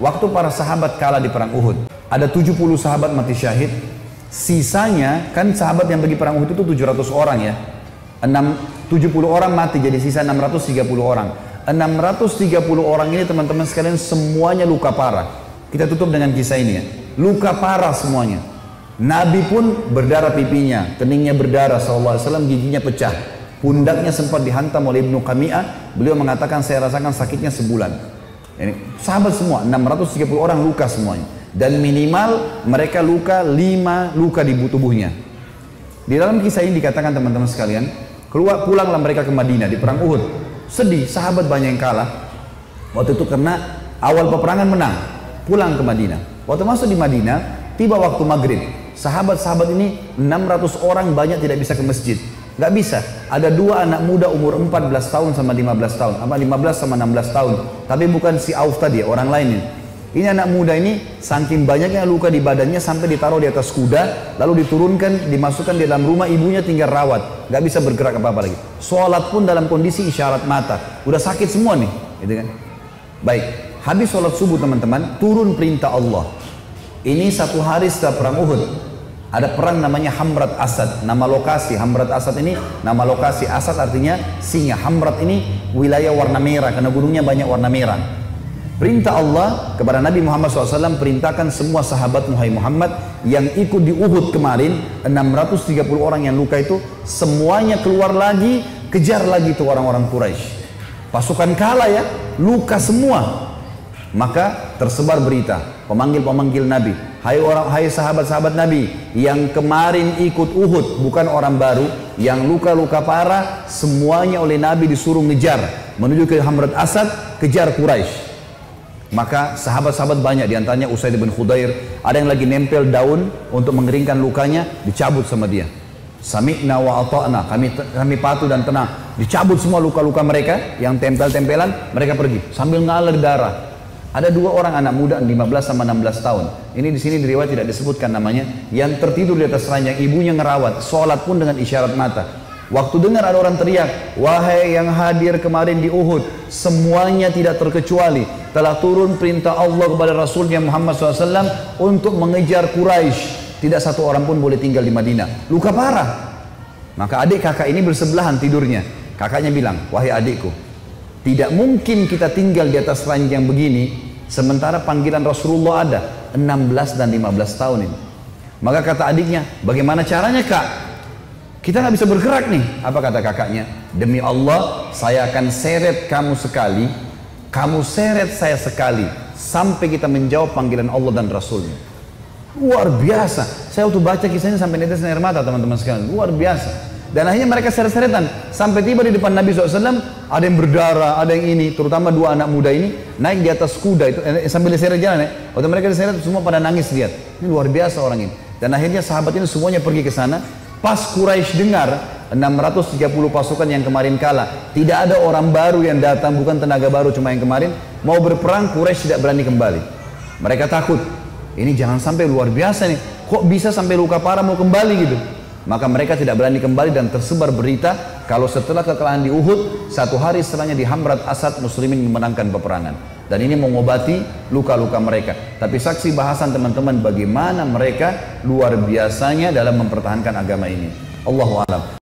Waktu para sahabat kalah di perang Uhud, ada 70 sahabat mati syahid. Sisanya, kan sahabat yang pergi perang Uhud itu 700 orang ya. 70 orang mati, jadi sisa 630 orang. 630 orang ini teman-teman sekalian semuanya luka parah. Kita tutup dengan kisah ini ya. Luka parah semuanya. Nabi pun berdarah pipinya, keningnya berdarah SAW, giginya pecah. Pundaknya sempat dihantam oleh Ibnu Qami'ah. Beliau mengatakan saya rasakan sakitnya sebulan. Ini sahabat semua, 630 orang luka semuanya. Dan minimal mereka luka 5 luka di tubuhnya. Di dalam kisah ini dikatakan teman-teman sekalian, pulanglah mereka ke Madinah di perang Uhud. Sedih, sahabat banyak yang kalah. Waktu itu karena awal peperangan menang, pulang ke Madinah. Waktu masuk di Madinah, tiba waktu maghrib. Sahabat-sahabat ini 600 orang banyak tidak bisa ke masjid. Gak bisa, ada 2 anak muda umur 14 tahun sama 15 tahun, apa 15 sama 16 tahun, tapi bukan si Auf tadi, orang lain ini. Ini anak muda ini saking banyaknya luka di badannya sampai ditaruh di atas kuda, lalu diturunkan, dimasukkan di dalam rumah, ibunya tinggal rawat, gak bisa bergerak apa-apa lagi. Sholat pun dalam kondisi isyarat mata, udah sakit semua nih, gitu kan? Baik, habis sholat subuh teman-teman, turun perintah Allah. Ini 1 hari setelah perang Uhud. Ada perang namanya Hamrat Asad, nama lokasi. Hamrat Asad ini nama lokasi. Asad artinya singa. Hamrat ini wilayah warna merah karena gunungnya banyak warna merah. Perintah Allah kepada Nabi Muhammad SAW, perintahkan semua sahabat Muhammad yang ikut di Uhud kemarin, 630 orang yang luka itu, semuanya keluar lagi, kejar lagi tuh orang-orang Quraisy. Pasukan kalah ya, luka semua. Maka tersebar berita, pemanggil-pemanggil Nabi, hai sahabat-sahabat Nabi yang kemarin ikut Uhud, bukan orang baru, yang luka-luka parah, semuanya oleh Nabi disuruh ngejar menuju ke Hamrat Asad, kejar Quraisy. Maka sahabat-sahabat banyak, diantaranya Usaid bin Khudair, ada yang lagi nempel daun untuk mengeringkan lukanya, dicabut sama dia. Sami'na wa ata'na, kami patuh dan tenang. Dicabut semua luka-luka mereka yang tempel-tempelan, mereka pergi sambil ngalir darah. Ada 2 orang anak muda 15 sama 16 tahun. Ini di sini di riwayat tidak disebutkan namanya, yang tertidur di atas ranjang, ibunya ngerawat, sholat pun dengan isyarat mata. Waktu dengar ada orang teriak, wahai yang hadir kemarin di Uhud, semuanya tidak terkecuali telah turun perintah Allah kepada Rasulnya Muhammad SAW untuk mengejar Quraisy. Tidak satu orang pun boleh tinggal di Madinah. Luka parah. Maka adik kakak ini bersebelahan tidurnya. Kakaknya bilang, wahai adikku, tidak mungkin kita tinggal di atas ranjang begini sementara panggilan Rasulullah ada 16 dan 15 tahun ini. Maka kata adiknya, bagaimana caranya kak? Kita nggak bisa bergerak nih. Apa kata kakaknya? Demi Allah, saya akan seret kamu sekali, kamu seret saya sekali, sampai kita menjawab panggilan Allah dan Rasulnya. Luar biasa. Saya waktu baca kisahnya sampai netes air mata teman-teman sekalian. Luar biasa. Dan akhirnya mereka seret-seretan sampai tiba di depan Nabi SAW. Ada yang berdarah, ada yang ini, terutama 2 anak muda ini naik di atas kuda itu sambil diseret jalan ya. Waktu mereka diseret semua pada nangis, lihat. Ini luar biasa orang ini. Dan akhirnya sahabat ini semuanya pergi ke sana. Pas Quraisy dengar 630 pasukan yang kemarin kalah, tidak ada orang baru yang datang, bukan tenaga baru cuma yang kemarin, mau berperang, Quraisy tidak berani kembali. Mereka takut. Ini jangan sampai luar biasa nih. Kok bisa sampai luka parah mau kembali gitu? Maka mereka tidak berani kembali dan tersebar berita kalau setelah kekalahan di Uhud, 1 hari setelahnya di Hamrat Asad muslimin memenangkan peperangan. Dan ini mengobati luka-luka mereka. Tapi saksi bahasan teman-teman bagaimana mereka luar biasanya dalam mempertahankan agama ini. Allahu a'lam.